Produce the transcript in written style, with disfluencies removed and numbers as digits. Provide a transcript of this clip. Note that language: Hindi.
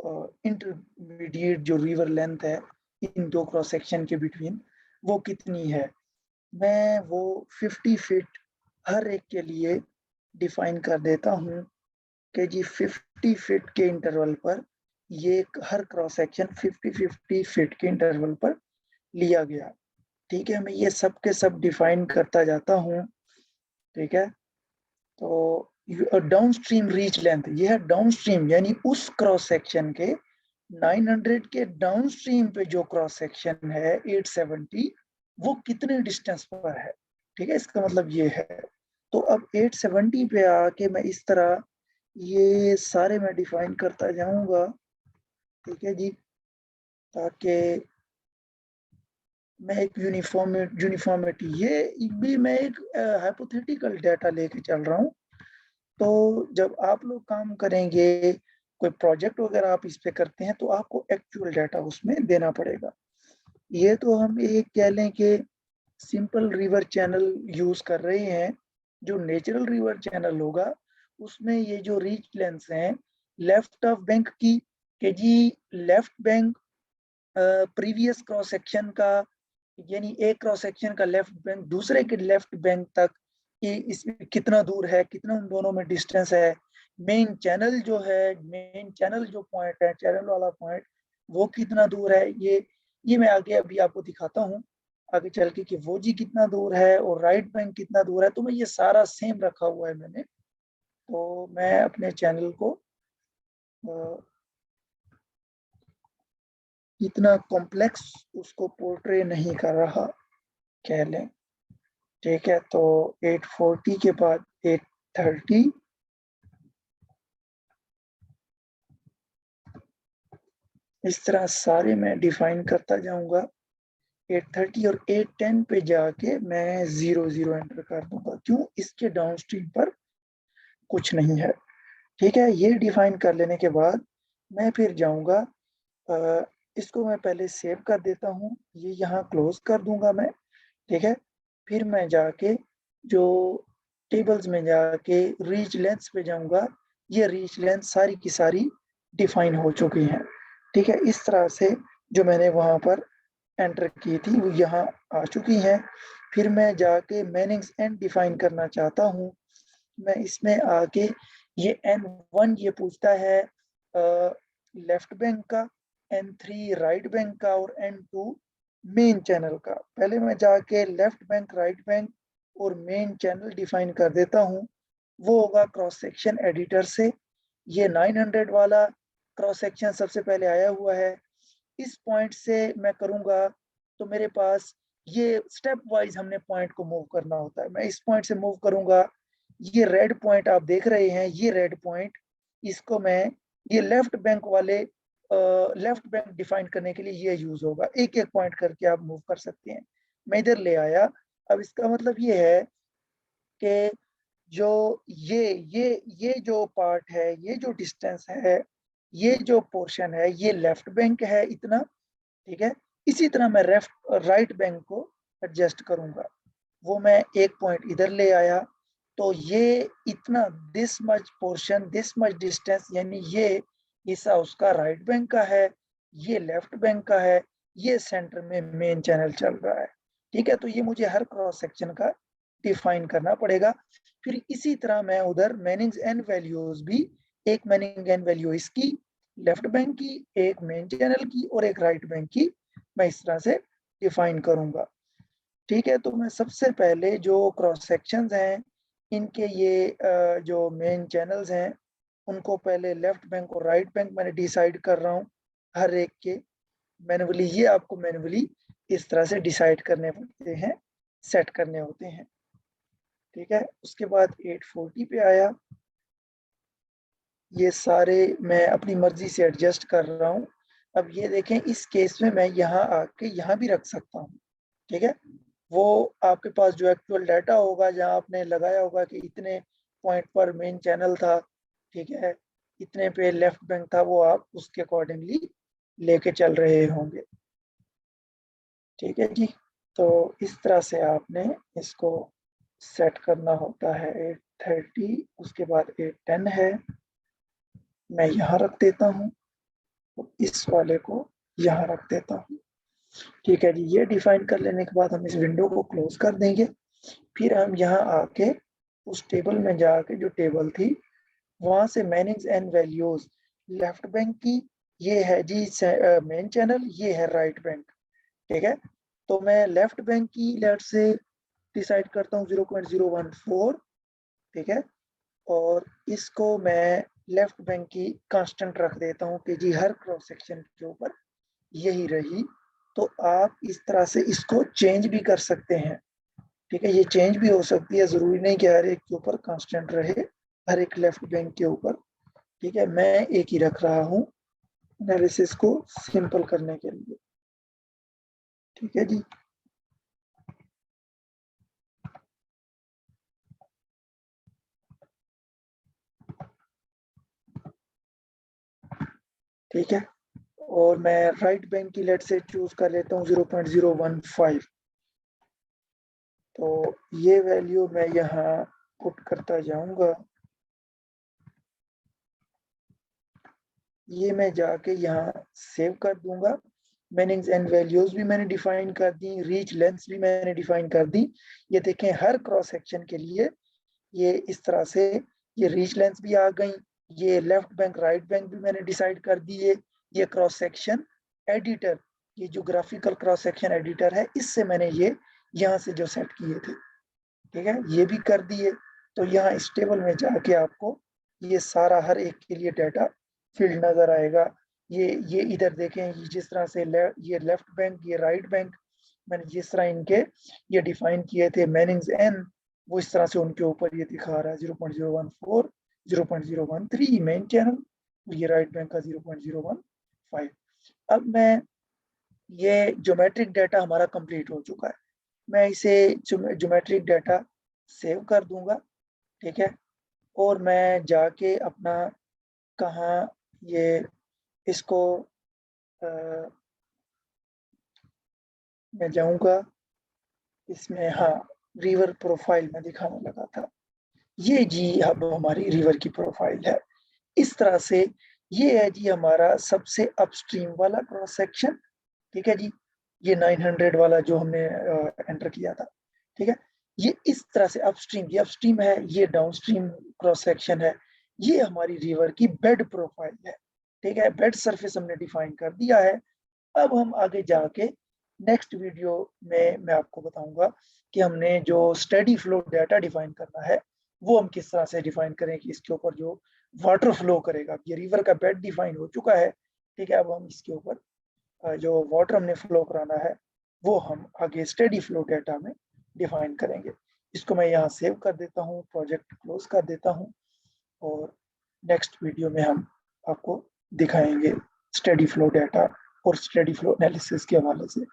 इंटरमीडिएट जो रिवर लेंथ है इन दो क्रॉस सेक्शन के बिटवीन वो कितनी है, मैं वो 50 फीट हर एक के लिए डिफाइन कर देता हूँ कि जी 50 फीट के इंटरवल पर ये हर क्रॉस सेक्शन 50-50 फीट के इंटरवल पर लिया गया। ठीक है, मैं ये सब के सब डिफाइन करता जाता हूँ। ठीक है, तो डाउन स्ट्रीम रीच लेंथ, ये है डाउन स्ट्रीम यानी उस क्रॉस सेक्शन के 900 के डाउन स्ट्रीम पे जो क्रॉस सेक्शन है 870 वो कितने डिस्टेंस पर है। ठीक है, इसका मतलब ये है। तो अब 870 पे आके मैं इस तरह ये सारे मैं डिफाइन करता जाऊंगा। ठीक है जी, ताकि मैं एक यूनिफॉर्मिटी ये भी मैं एक हाइपोथेटिकल डाटा लेके चल रहा हूँ। तो जब आप लोग काम करेंगे, कोई प्रोजेक्ट वगैरह आप इस पे करते हैं तो आपको एक्चुअल डाटा उसमें देना पड़ेगा। ये तो हम एक कह लें कि सिंपल रिवर चैनल यूज कर रहे हैं। जो नेचुरल रिवर चैनल होगा उसमें ये जो रीच लेंथ हैं लेफ्ट ऑफ बैंक की, कि जी left bank previous cross section का, यानी एक क्रॉस सेक्शन का लेफ्ट बैंक दूसरे के लेफ्ट बैंक तक कि इसमें कितना दूर है, कितना उन दोनों में डिस्टेंस है। मेन चैनल जो है, मेन चैनल जो पॉइंट है, चैनल वाला पॉइंट वो कितना दूर है, ये मैं आगे अभी आपको दिखाता हूँ आगे चल के कि वो जी कितना दूर है और राइट बैंक कितना दूर है। तो मैं ये सारा सेम रखा हुआ है मैंने। तो मैं अपने चैनल को इतना कॉम्प्लेक्स उसको पोर्ट्रे नहीं कर रहा, कह लें। ठीक है, तो 840 के बाद 830, इस तरह सारे मैं डिफाइन करता जाऊंगा। 830 और 810 पे जाके मैं 00 एंटर कर दूंगा, क्यों, इसके डाउनस्ट्रीम पर कुछ नहीं है। ठीक है, ये डिफाइन कर लेने के बाद मैं फिर जाऊंगा, इसको मैं पहले सेव कर देता हूँ, ये यहाँ क्लोज कर दूंगा मैं। ठीक है, फिर मैं जाके जो टेबल्स में जाके रीच लेंथ पे जाऊंगा, ये रीच लेंथ सारी की सारी डिफाइन हो चुकी हैं। ठीक है, इस तरह से जो मैंने वहां पर एंटर की थी वो यहाँ आ चुकी हैं। फिर मैं जाके मैनिंग्स एंड डिफाइन करना चाहता हूँ। मैं इसमें आके ये N1 ये पूछता है लेफ्ट बैंक का, N3 राइट बैंक का और N2 मेन चैनल का। पहले मैं जाके लेफ्ट बैंक, राइट बैंक और मेन चैनल डिफाइन कर देता हूँ। वो होगा क्रॉस सेक्शन एडिटर से। ये 900 वाला क्रॉस सेक्शन सबसे पहले आया हुआ है। इस पॉइंट से मैं करूंगा तो मेरे पास ये स्टेप वाइज हमने पॉइंट को मूव करना होता है। मैं इस पॉइंट से मूव करूंगा, ये रेड पॉइंट आप देख रहे हैं, ये रेड पॉइंट, इसको मैं ये लेफ्ट बैंक वाले लेफ्ट बैंक डिफाइन करने के लिए ये यूज होगा। एक एक पॉइंट करके आप मूव कर सकते हैं। मैं इधर ले आया। अब इसका मतलब ये है कि जो ये जो पार्ट है, ये जो डिस्टेंस है, ये जो पोर्शन है, ये लेफ्ट बैंक है इतना। ठीक है, इसी तरह मैं राइट बैंक को एडजस्ट करूंगा। वो मैं एक पॉइंट इधर ले आया, तो ये इतना this much portion, this much distance, यानी ये हिस्सा उसका राइट बैंक का है, ये लेफ्ट बैंक का है, ये सेंटर में मेन चैनल चल रहा है। ठीक है, तो ये मुझे हर क्रॉस सेक्शन का डिफाइन करना पड़ेगा। फिर इसी तरह मैं उधर मैनिंग्स एंड वैल्यूज भी, एक मैनिंग एंड वैल्यू इसकी लेफ्ट बैंक की, एक मेन चैनल की और एक राइट बैंक की, मैं इस तरह से डिफाइन करूंगा। ठीक है, तो मैं सबसे पहले जो क्रॉस सेक्शंस हैं इनके ये जो मेन चैनल्स हैं उनको पहले लेफ्ट बैंक और राइट बैंक मैंने डिसाइड कर रहा हूँ हर एक के मैनुअली। ये आपको मैनुअली इस तरह से डिसाइड करने पड़ते हैं, सेट करने होते हैं। ठीक है, उसके बाद 840 पे आया। ये सारे मैं अपनी मर्जी से एडजस्ट कर रहा हूँ। अब ये देखें, इस केस में मैं यहाँ आके यहाँ भी रख सकता हूँ। ठीक है, वो आपके पास जो एक्चुअल डाटा होगा जहाँ आपने लगाया होगा कि इतने पॉइंट पर मेन चैनल था, ठीक है, इतने पे लेफ्ट बैंक था, वो आप उसके अकॉर्डिंगली लेके चल रहे होंगे। ठीक है जी, तो इस तरह से आपने इसको सेट करना होता है। 830, उसके बाद 810 है, मैं यहाँ रख देता हूँ। तो इस वाले को यहाँ रख देता हूँ। ठीक है जी, ये डिफाइन कर लेने के बाद हम इस विंडो को क्लोज कर देंगे। फिर हम यहाँ आके उस टेबल में जाके, जो टेबल थी वहां से Manning's and values, left bank की ये है जी मेन चैनल, ये है राइट बैंक। ठीक है, तो मैं लेफ्ट बैंक की लेट से डिसाइड करता हूँ 0.014। ठीक है, और इसको मैं लेफ्ट बैंक की कांस्टेंट रख देता हूँ कि जी हर क्रॉस सेक्शन के ऊपर यही रही। तो आप इस तरह से इसको चेंज भी कर सकते हैं। ठीक है, ये चेंज भी हो सकती है, जरूरी नहीं कि हर एक के ऊपर कांस्टेंट रहे, हर एक लेफ्ट बैंक के ऊपर। ठीक है, मैं एक ही रख रहा हूँ एनालिसिस को सिंपल करने के लिए। ठीक है जी, ठीक है, और मैं राइट बैंक की लेट से चूज कर लेता हूँ 0.015। तो ये वैल्यू मैं यहाँ पुट करता जाऊंगा। ये मैं जाके यहाँ सेव कर दूंगा। मीनिंग्स एंड वैल्यूज भी मैंने डिफाइन कर दी, रीच लेंथ भी मैंने डिफाइन कर दी। ये देखें, हर क्रॉस सेक्शन के लिए ये इस तरह से ये रीच लेंथ भी आ गई, ये लेफ्ट बैंक राइट बैंक भी मैंने डिसाइड कर दिए। ये क्रॉस सेक्शन एडिटर, ये जो ग्राफिकल क्रॉस सेक्शन एडिटर है, इससे मैंने ये यहाँ से जो सेट किए थे, ठीक है, ये भी कर दिए। तो यहाँ इस टेबल में जाके आपको ये सारा हर एक के लिए डाटा फील्ड नजर आएगा। ये इधर देखें, ये जिस तरह से ये लेफ्ट बैंक, ये राइट बैंक, मैंने जिस तरह इनके ये डिफाइन किए थे मैनिंग्स एन, वो इस तरह से उनके ऊपर ये दिखा रहा है 0.014, 0.013 मेन चैनल, ये राइट बैंक का 0.015। अब मैं ये ज्योमेट्रिक डाटा हमारा कंप्लीट हो चुका है, मैं इसे ज्योमेट्रिक डाटा सेव कर दूंगा। ठीक है, और मैं जाके अपना कहाँ ये इसको आ, मैं जाऊंगा इसमें, हाँ, रिवर प्रोफाइल में दिखाने लगा था। ये जी अब हमारी रिवर की प्रोफाइल है इस तरह से। ये है जी हमारा सबसे अपस्ट्रीम वाला क्रॉस सेक्शन। ठीक है जी, ये 900 वाला जो हमने एंटर किया था। ठीक है, ये इस तरह से अपस्ट्रीम, ये अपस्ट्रीम है, ये डाउनस्ट्रीम क्रॉस सेक्शन है। ये हमारी रिवर की बेड प्रोफाइल है। ठीक है, बेड सरफेस हमने डिफाइन कर दिया है। अब हम आगे जाके नेक्स्ट वीडियो में मैं आपको बताऊंगा कि हमने जो स्टेडी फ्लो डाटा डिफाइन करना है वो हम किस तरह से डिफाइन करें कि इसके ऊपर जो वाटर फ्लो करेगा। ये रिवर का बेड डिफाइन हो चुका है। ठीक है, अब हम इसके ऊपर जो वाटर हमने फ्लो कराना है वो हम आगे स्टेडी फ्लो डाटा में डिफाइन करेंगे। इसको मैं यहाँ सेव कर देता हूँ, प्रोजेक्ट क्लोज कर देता हूँ, और नेक्स्ट वीडियो में हम आपको दिखाएंगे स्टडी फ्लो डाटा और स्टडी फ्लो एनालिसिस के हवाले से।